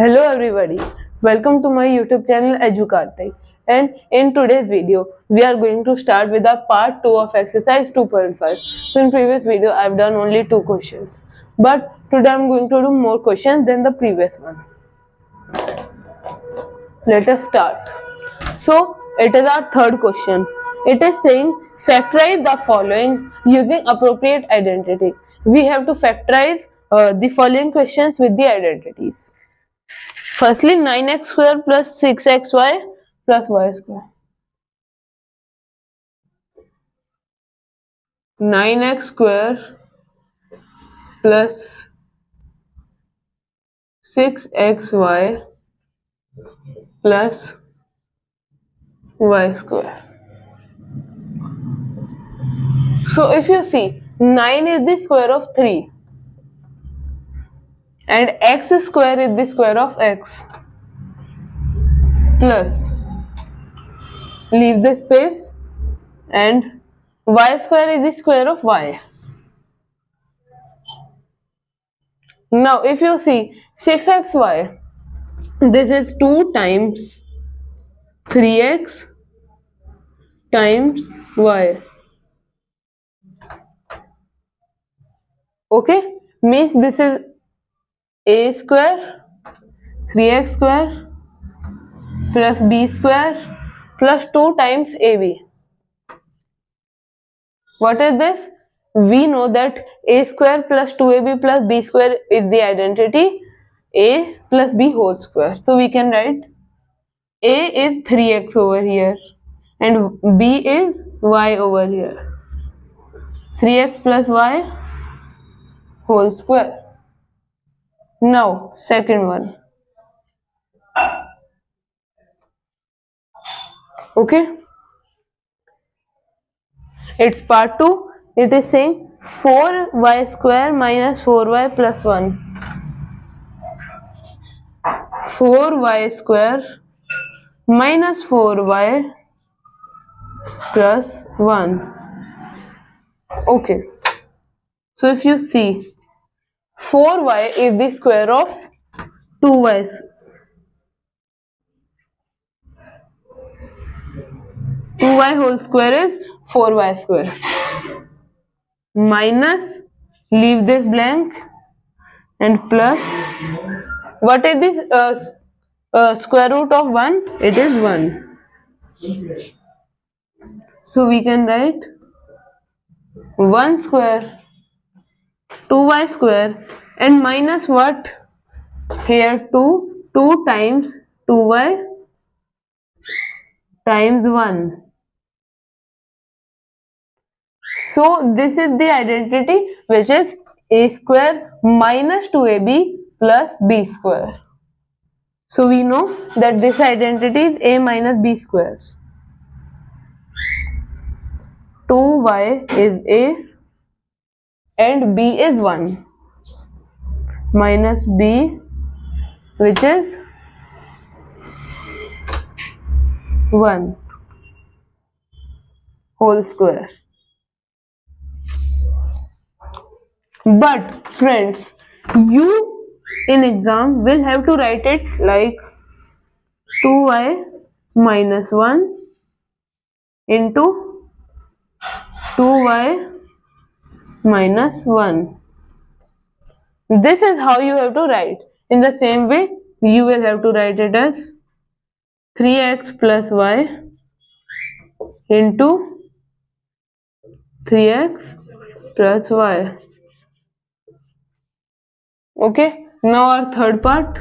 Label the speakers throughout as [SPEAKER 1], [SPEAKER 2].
[SPEAKER 1] Hello everybody, welcome to my YouTube channel EduKarthik, and in today's video we are going to start with our part 2 of exercise 2.5. So in previous video I have done only 2 questions, but today I am going to do more questions than the previous one. Let us start. So it is our third question. It is saying factorize the following using appropriate identity. We have to factorize the following questions with the identities. Firstly, 9x square plus 6xy plus y square. 9x square plus 6xy plus y square. So if you see, 9 is the square of 3 and x square is the square of x plus, leave the space, and y square is the square of y. Now if you see 6xy, this is 2 times 3x times y. Okay, means this is a square 3x square plus b square plus 2 times ab. What is this? We know that a square plus 2ab plus b square is the identity a plus b whole square. So we can write a is 3x over here and b is y over here. 3x plus y whole square. Now second one. Okay, it's part 2. It is saying 4y square minus 4y plus 1. 4y square minus 4y plus 1. Okay, so if you see, 4y is the square of 2y. 2y whole square is 4y square. Minus, leave this blank, and plus, what is this square root of 1? It is 1. So we can write 1 square, 2y square, and minus what? Here 2 times 2y times 1. So this is the identity which is a square minus 2ab plus b square. So we know that this identity is a minus b squares. 2y is a and b is 1 minus b, which is 1 whole square. But friends, you in exam will have to write it like 2y minus 1 into 2y minus 1. This is how you have to write. In the same way, you will have to write it as 3x plus y into 3x plus y. Okay, now our third part,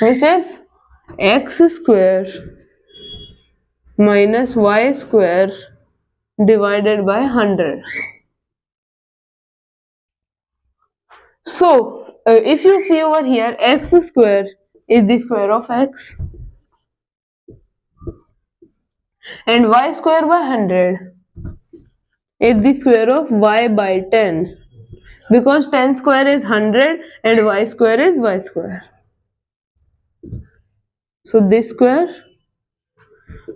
[SPEAKER 1] which is x square minus y square divided by 100. So if you see over here, x square is the square of x and y square by 100 is the square of y by 10, because 10 square is 100 and y square is y square. So this square.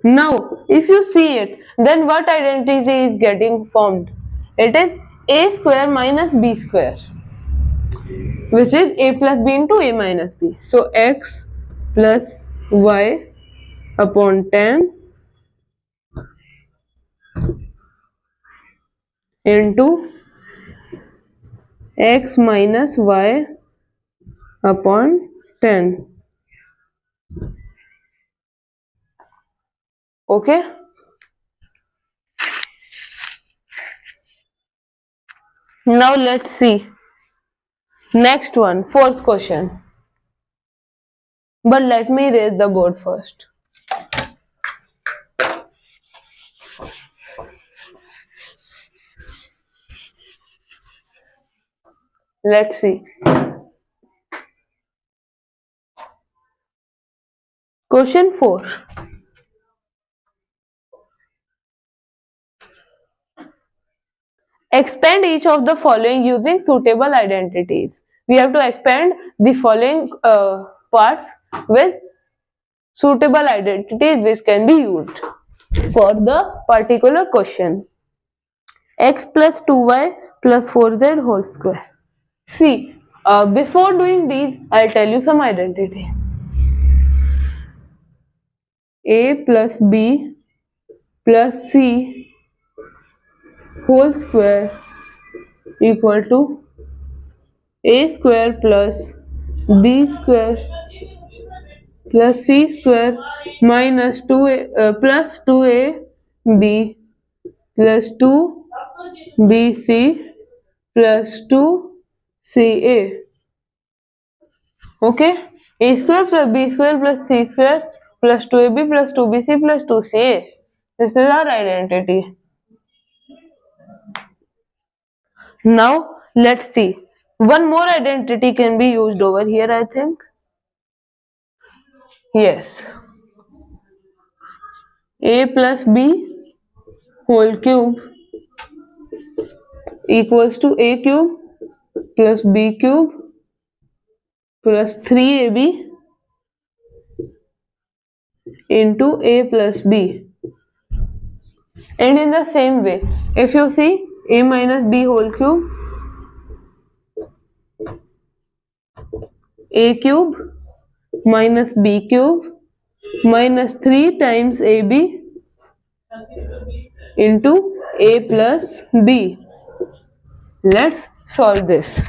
[SPEAKER 1] Now if you see it, then what identity is getting formed? It is a square minus b square. which is a plus b into a minus b. So x plus y upon 10 into x minus y upon 10. Okay. Now let's see. Next one, fourth question. But let me raise the board first. Let's see. Question 4. Expand each of the following using suitable identities. We have to expand the following parts with suitable identities which can be used for the particular question. X plus 2y plus 4z whole square. See, before doing these, I'll tell you some identity. A plus B plus C whole square equal to A square plus B square plus C square minus 2A plus 2AB plus 2BC plus 2CA. Okay, A square plus B square plus C square plus 2AB plus 2BC plus 2CA. This is our identity. Now let's see. One more identity can be used over here, I think. Yes. A plus B whole cube equals to A cube plus B cube plus 3AB into A plus B. And in the same way, if you see A minus B whole cube, A cube minus B cube minus 3 times AB into A plus B. Let's solve this.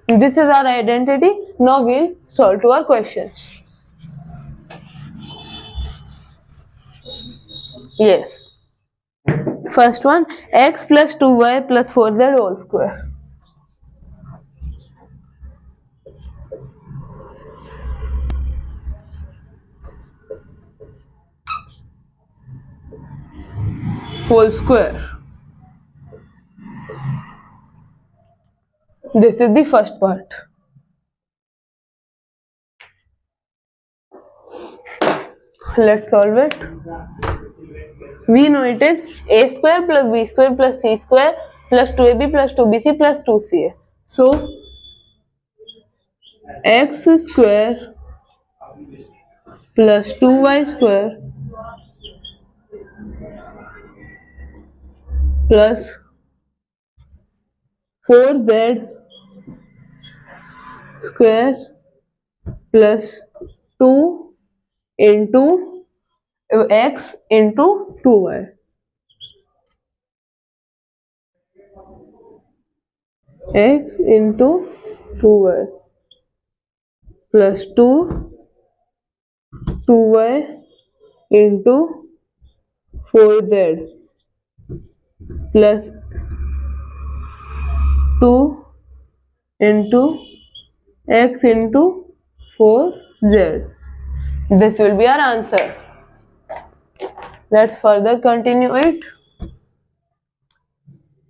[SPEAKER 1] This is our identity. Now we'll solve to our questions. Yes. First one, x plus 2y plus 4z whole square. Whole square. This is the first part. Let's solve it. We know it is a square plus b square plus c square plus 2ab plus 2bc plus 2ca. So x square plus 2y square plus 4z square plus 2 into x into 2y. X into 2y plus 2y into 4z plus 2 into x into 4z. This will be our answer. Let's further continue it.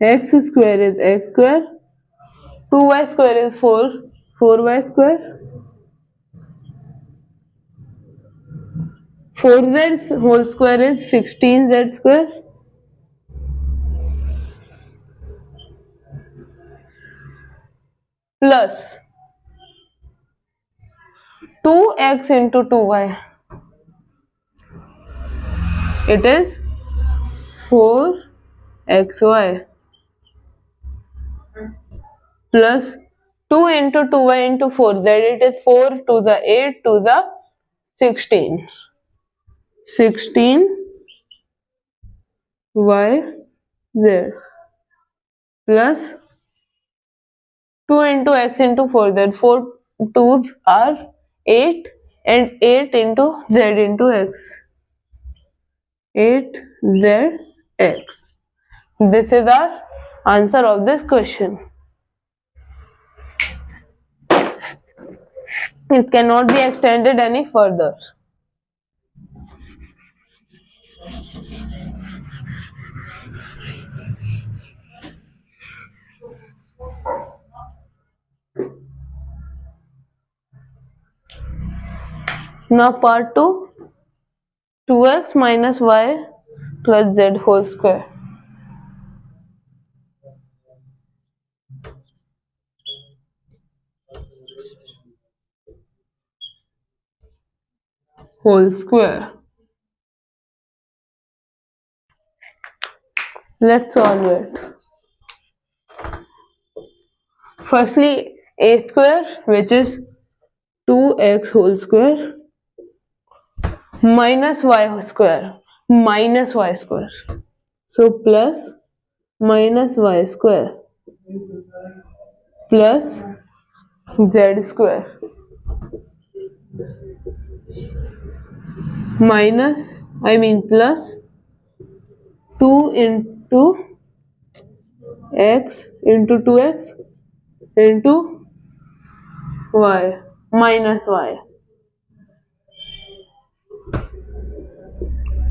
[SPEAKER 1] X square is x square, 2y square is 4y square, 4z whole square is 16z square, plus 2x into 2y. It is 4xy plus 2 into 2y into 4z, it is 4 to the 8 to the 16. 16 y z plus 2 into x into 4z. 4 2's are 8 and 8 into z into x. 8z x. This is our answer of this question. It cannot be extended any further. Now part 2, 2x minus y plus z whole square. Whole square. Let's solve it. Firstly, a square, which is 2x whole square, minus y square, minus y square. So plus minus y square plus z square minus, plus 2 into x into 2x into y minus y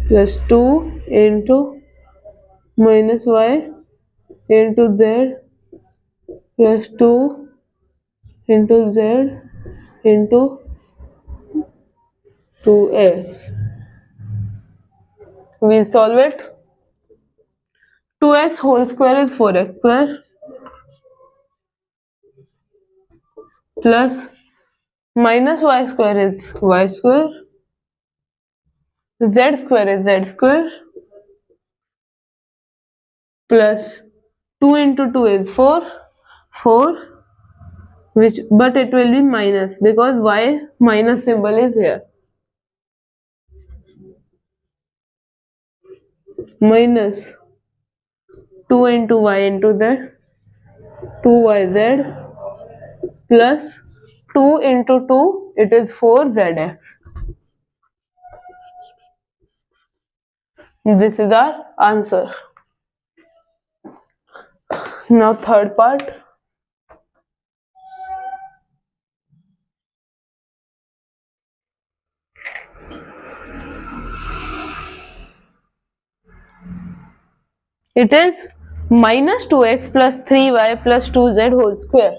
[SPEAKER 1] plus 2 into minus y into z plus 2 into z into 2x. We'll solve it. 2x whole square is 4x square plus minus y square is y square, z square is z square plus 2 into 2 is 4, 4, but it will be minus because y minus symbol is here. Minus 2 into y into z, 2yz plus 2 into 2, it is 4zx. This is our answer. Now third part. It is minus 2x plus 3y plus 2z whole square.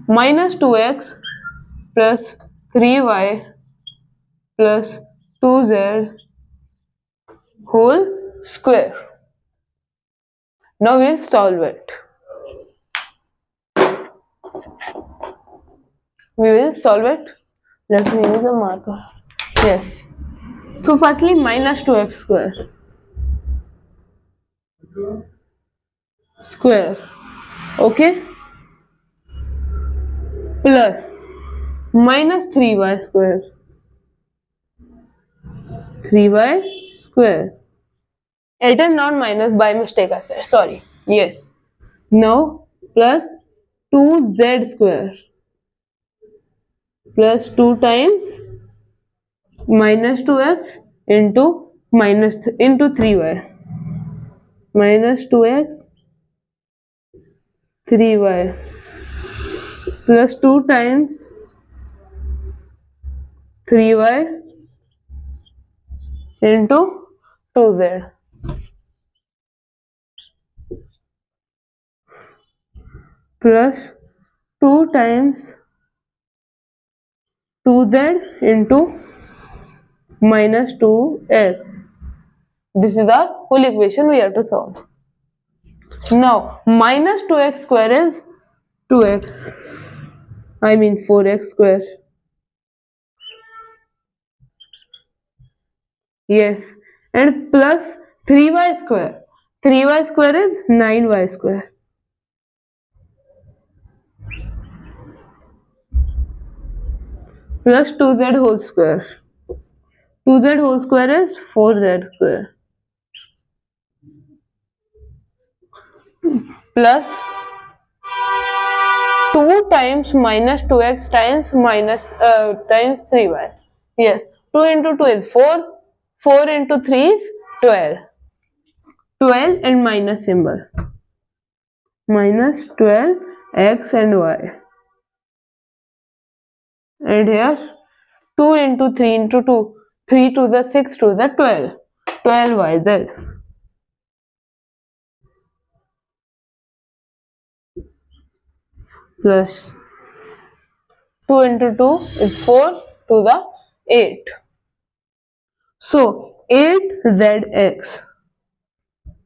[SPEAKER 1] Minus 2x plus 3y plus 2z whole square. Now we'll solve it. We will solve it. Let me use a marker. Yes. So firstly, minus 2x square. Square. Okay. Plus minus 3y square. 3y square. It is not minus, by mistake I said. Sorry. Yes. Now plus 2z square. Plus 2 times minus 2x into into 3y. Minus 2x 3y plus 2 times 3y into 2z plus 2 times 2z into minus 2x. This is our whole equation we have to solve. Now minus 2x square is 2x, 4x square. Yes, and plus 3y square. 3y square is 9y square. plus 2z whole square. 2z whole square is 4z square plus 2 times minus 2x times times 3y. Yes, 2 into 2 is 4. 4 into 3 is 12. 12 and minus symbol. Minus 12 x and y. And here 2 into 3 into 2. 3 to the 6 to the 12. 12yz. Plus 2 into 2 is 4 to the 8. So 8zx.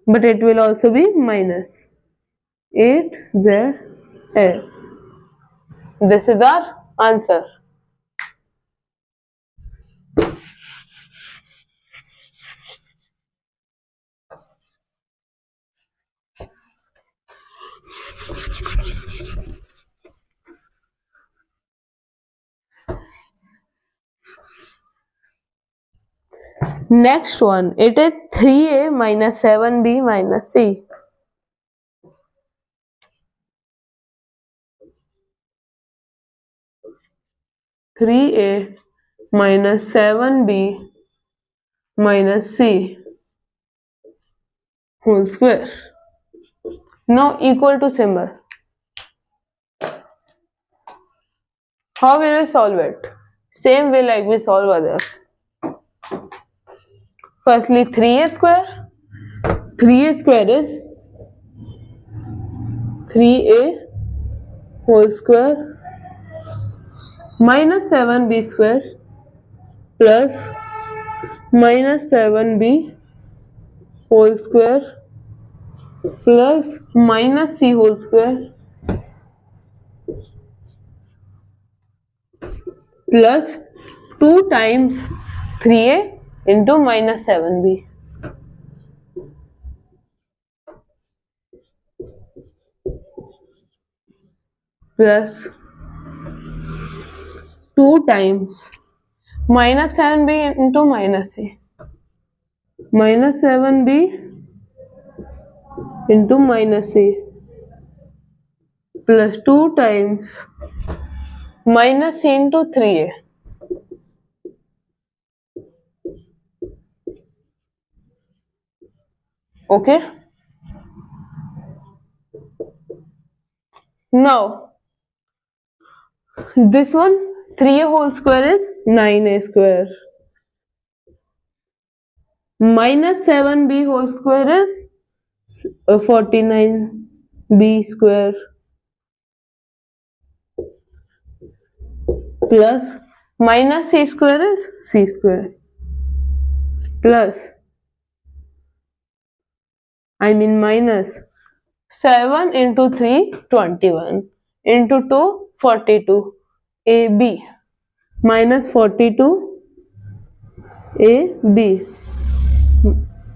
[SPEAKER 1] But it will also be minus 8zx. This is our answer. Next one, it is 3a minus 7b minus c. 3a minus 7b minus c whole square. Now equal to symbol. How will we solve it? Same way like we solve others. Firstly 3a square. 3a square is 3a whole square minus 7b square plus minus 7b whole square plus minus c whole square plus 2 times 3a into minus 7b. Plus 2 times minus 7b into minus c. Minus 7b into minus c plus 2 times minus c into 3a. Okay. Now this one 3a whole square is 9a square minus 7b whole square is 49b square plus minus c square is c square plus minus 7 into 3 21 into 2 42 ab minus 42 ab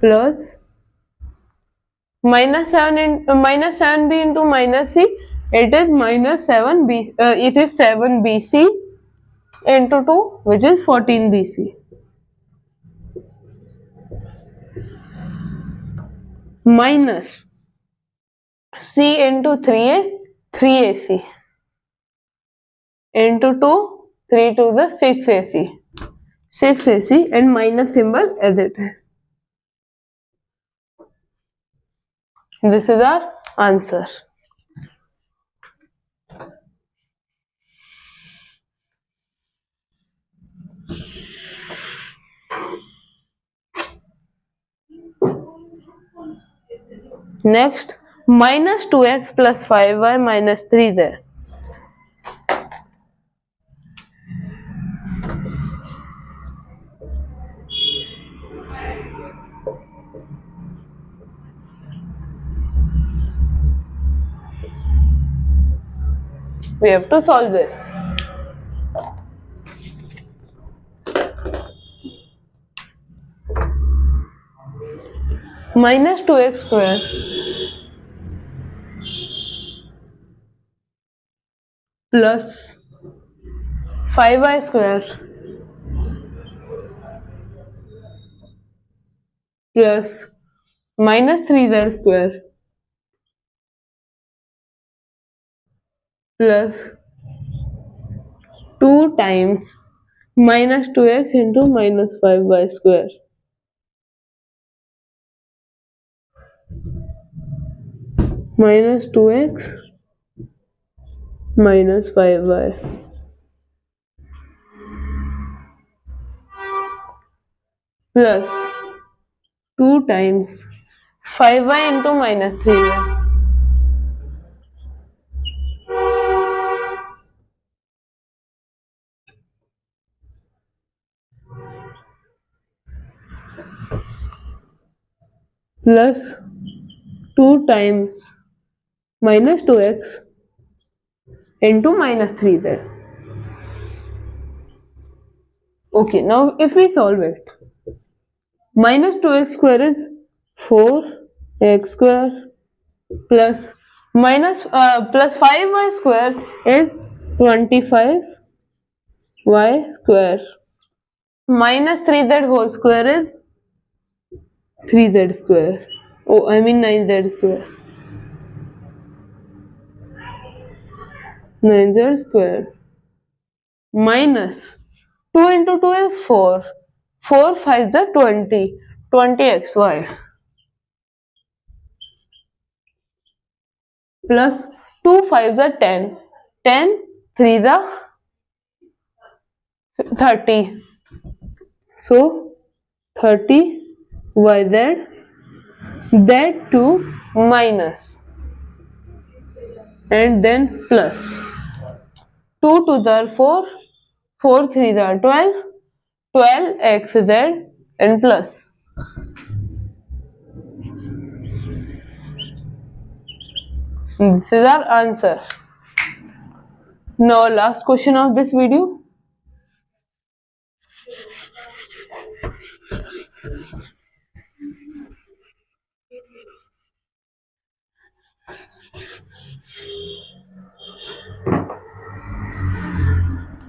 [SPEAKER 1] plus minus 7b into minus c, it is minus 7b, it is 7bc into 2 which is 14bc minus c into 3a 3ac into 2 3 to the 6ac 6ac and minus symbol as it is. This is our answer. Next, minus 2x plus 5y minus 3z. We have to solve this. Minus 2x square plus 5y square plus minus 3z square plus 2 times minus 2x into minus 5y square minus 2x minus 5y plus 2 times 5y into minus 3y plus 2 times minus 2x into minus 3z. Okay, now if we solve it, minus 2x square is 4x square plus plus 5y square is 25y square minus 3z whole square is 3z square. Oh, I mean 9z square. 9z square minus 2 into 2 is 4. 4 5 is 20. 20xy plus 2 5 is 10. 10 3 is 30. So 30 yz, that 2 minus and then plus 2 to the 4, 4 3 the 12, 12xz and plus. This is our answer. Now last question of this video.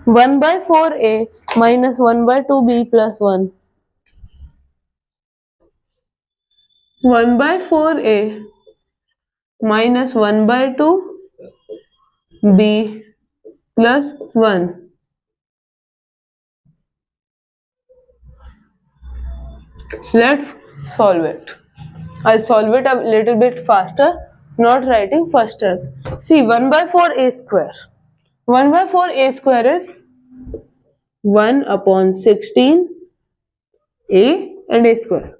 [SPEAKER 1] One by 4a minus 1 by 2b plus 1. 1 by 4a minus 1 by 2b plus 1. Let's solve it. I'll solve it a little bit faster, not writing first step. See, 1 by 4a square. 1 by 4a square is 1 upon 16 a and a square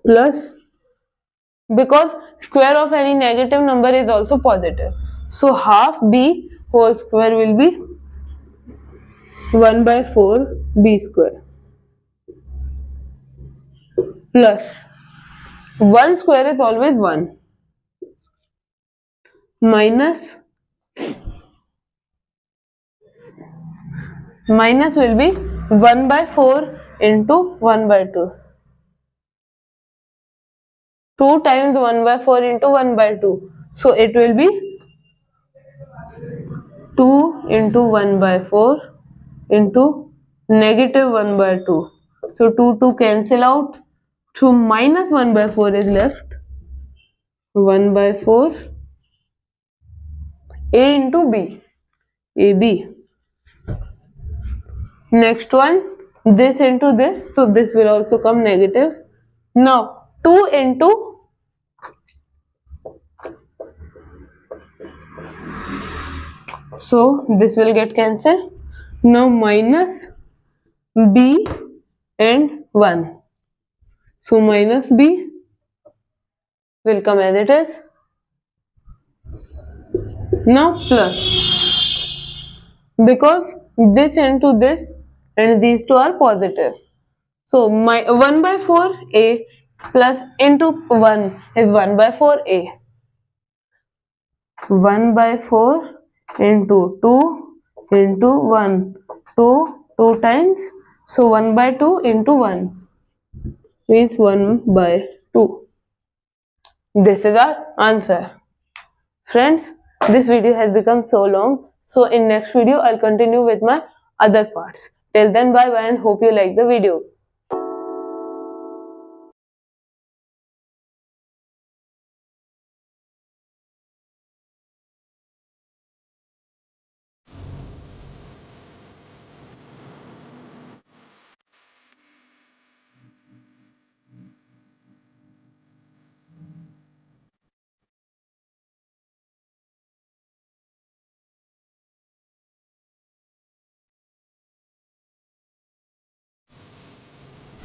[SPEAKER 1] plus, because square of any negative number is also positive, so half b whole square will be 1 by 4 b square plus 1 square is always 1 minus will be 1 by 4 into 1 by 2. 2 times 1 by 4 into 1 by 2. So it will be 2 into 1 by 4 into negative 1 by 2. So 2 cancel out. So minus 1 by 4 is left. 1 by 4 a into b. AB. Next one, this into this. So this will also come negative. Now 2 into so this will get cancelled. Now minus b and 1. So minus b will come as it is. Now plus, because this into this and these two are positive. So my 1 by 4a plus into 1 is 1 by 4a. 1 by 4 into 2 into 1. 2 times. So 1 by 2 into 1 means 1 by 2. This is our answer. Friends, this video has become so long, So in next video, I'll continue with my other parts. Till then, bye bye and hope you like the video.